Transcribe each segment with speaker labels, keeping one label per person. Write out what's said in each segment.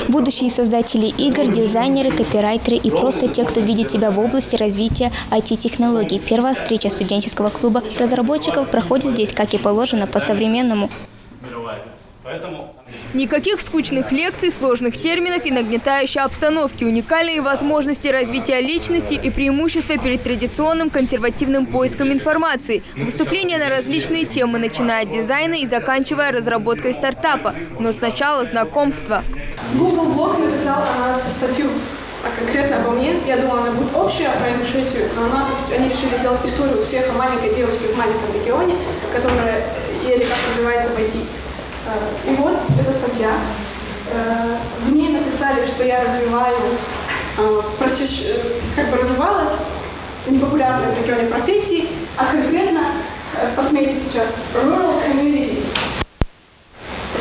Speaker 1: Будущие создатели игр, дизайнеры, копирайтеры и просто те, кто видит себя в области развития IT-технологий. Первая встреча студенческого клуба разработчиков проходит здесь, как и положено, по-современному.
Speaker 2: Никаких скучных лекций, сложных терминов и нагнетающей обстановки, уникальные возможности развития личности и преимущества перед традиционным консервативным поиском информации. Выступления на различные темы, начиная от дизайна и заканчивая разработкой стартапа. Но сначала знакомство.
Speaker 3: Google Blog написал о нас статью, конкретно обо мне. Я думала, она будет общая про ингушетию, но они решили сделать историю успеха маленькой девочки в маленьком регионе, которая еле как называется в IT. И вот эта статья. В ней написали, что я развиваю, развивалась непопулярные в регионе профессии, а конкретно, посмотрите сейчас, rural community.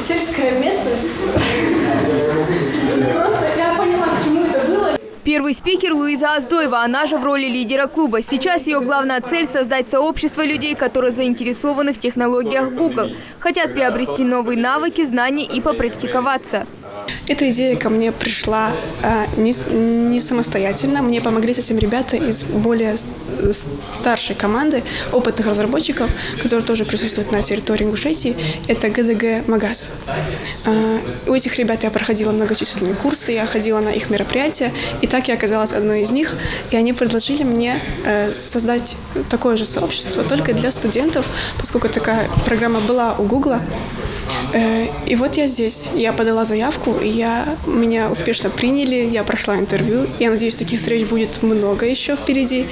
Speaker 3: Сельская местность. Просто я поняла, к чему это было.
Speaker 2: Первый спикер Луиза Оздоева, она же в роли лидера клуба. Сейчас ее главная цель – создать сообщество людей, которые заинтересованы в технологиях Google. Хотят приобрести новые навыки, знания и попрактиковаться.
Speaker 3: Эта идея ко мне пришла не самостоятельно. Мне помогли с этим ребята из более старшей команды, опытных разработчиков, которые тоже присутствуют на территории Ингушетии. Это ГДГ «Магаз». У этих ребят я проходила многочисленные курсы, я ходила на их мероприятия, и так я оказалась одной из них. И они предложили мне создать такое же сообщество, только для студентов, поскольку такая программа была у Гугла. И вот я здесь. Я подала заявку, и меня успешно приняли, я прошла интервью. Я надеюсь, таких встреч будет много еще впереди.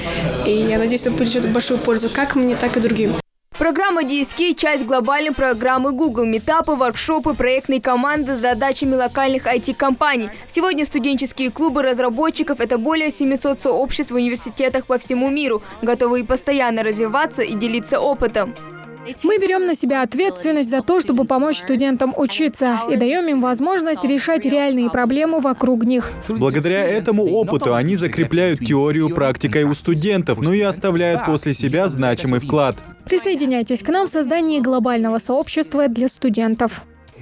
Speaker 3: И я надеюсь, это принесет большую пользу как мне, так и другим.
Speaker 2: Программа DSK – часть глобальной программы Google. Митапы, воркшопы, проектные команды с задачами локальных IT-компаний. Сегодня студенческие клубы разработчиков – это более 700 сообществ в университетах по всему миру, готовые постоянно развиваться и делиться опытом.
Speaker 4: Мы берем на себя ответственность за то, чтобы помочь студентам учиться, и даем им возможность решать реальные проблемы вокруг них.
Speaker 5: Благодаря этому опыту они закрепляют теорию практикой у студентов, но и оставляют после себя значимый вклад.
Speaker 4: Присоединяйтесь к нам в создании глобального сообщества для студентов.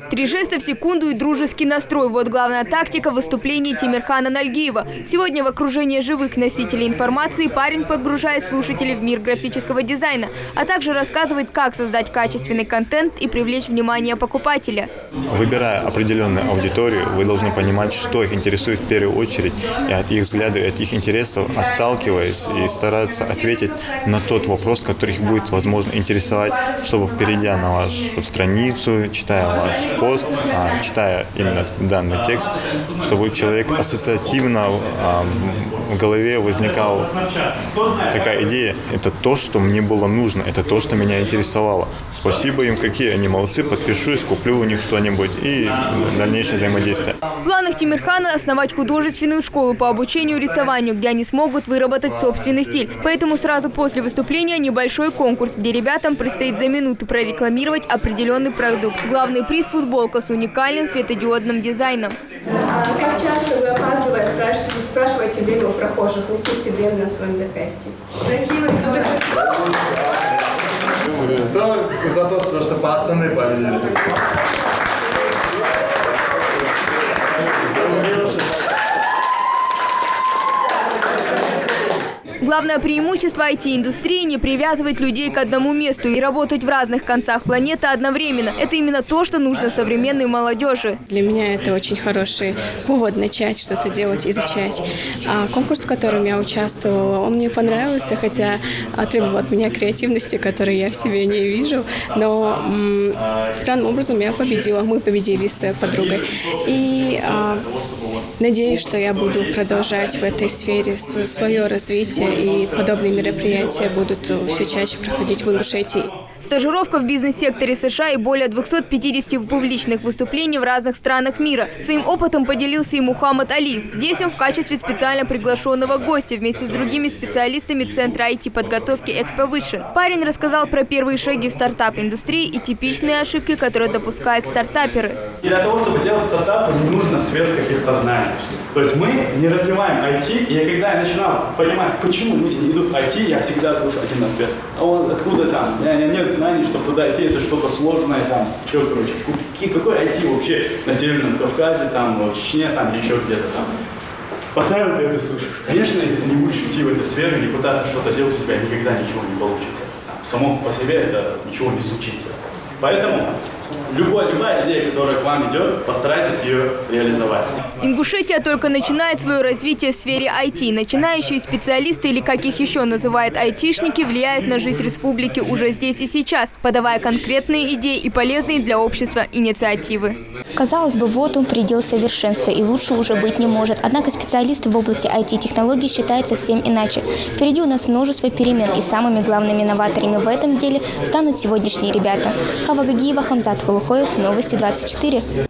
Speaker 2: 3 жеста в секунду и дружеский настрой – вот главная тактика выступлений Тимирхана Нальгиева. Сегодня в окружении живых носителей информации парень погружает слушателей в мир графического дизайна, а также рассказывает, как создать качественный контент и привлечь внимание покупателя.
Speaker 6: Выбирая определенную аудиторию, вы должны понимать, что их интересует в первую очередь, и от их взглядов, от их интересов, отталкиваясь, и стараться ответить на тот вопрос, который их будет, возможно, интересовать, чтобы, перейдя на вашу страницу, читая ваш пост, читая именно данный текст, чтобы человек ассоциативно в голове возникала такая идея. Это то, что мне было нужно, это то, что меня интересовало. Спасибо им, какие они молодцы, подпишусь, куплю у них что-нибудь и дальнейшее взаимодействие.
Speaker 2: В планах Тимирхана основать художественную школу по обучению рисованию, где они смогут выработать собственный стиль. Поэтому сразу после выступления небольшой конкурс, где ребятам предстоит за минуту прорекламировать определенный продукт. Главный приз – футболка с уникальным светодиодным дизайном.
Speaker 3: Как часто вы, опаздывая, спрашиваете время у прохожих, несите время на своем запястье? Красиво.
Speaker 7: Да, за то, что пацаны победили.
Speaker 2: Главное преимущество IT-индустрии – не привязывать людей к одному месту и работать в разных концах планеты одновременно. Это именно то, что нужно современной молодежи.
Speaker 3: Для меня это очень хороший повод начать что-то делать, изучать. Конкурс, в котором я участвовала, он мне понравился, хотя требовал от меня креативности, которой я в себе не вижу. Но странным образом я победила. Мы победили с подругой. И надеюсь, что я буду продолжать в этой сфере свое развитие, и подобные мероприятия будут все чаще проходить в Ингушетии.
Speaker 2: Стажировка в бизнес-секторе США и более 250 публичных выступлений в разных странах мира. Своим опытом поделился и Мухаммад Алиев. Здесь он в качестве специально приглашенного гостя вместе с другими специалистами Центра IT-подготовки Expo-Vision. Парень рассказал про первые шаги в стартап-индустрии и типичные ошибки, которые допускают стартаперы.
Speaker 8: Для того, чтобы делать стартапы, не нужно сверх каких-то знаний. То есть мы не развиваем IT, и когда я начинал понимать, почему люди не идут в IT, я всегда слушаю один ответ. А он откуда там? У меня нет знаний, чтобы туда идти, это что-то сложное, там, что, короче, какой IT вообще на Северном Кавказе, там, в Чечне, там, или еще где-то там. Постоянно ты это слышишь. Конечно, если ты не будешь идти в эту сферу и пытаться что-то делать, у тебя никогда ничего не получится. Там, само по себе это ничего не случится. Поэтому любая идея, которая к вам идет, постарайтесь ее реализовать.
Speaker 2: Ингушетия только начинает свое развитие в сфере IT. Начинающие специалисты, или как их еще называют айтишники, влияют на жизнь республики уже здесь и сейчас, подавая конкретные идеи и полезные для общества инициативы.
Speaker 1: Казалось бы, вот он предел совершенства, и лучше уже быть не может. Однако специалисты в области IT-технологий считают совсем иначе. Впереди у нас множество перемен, и самыми главными новаторами в этом деле станут сегодняшние ребята. Хава Гагиева, Хамзат Холухоев, Новости 24.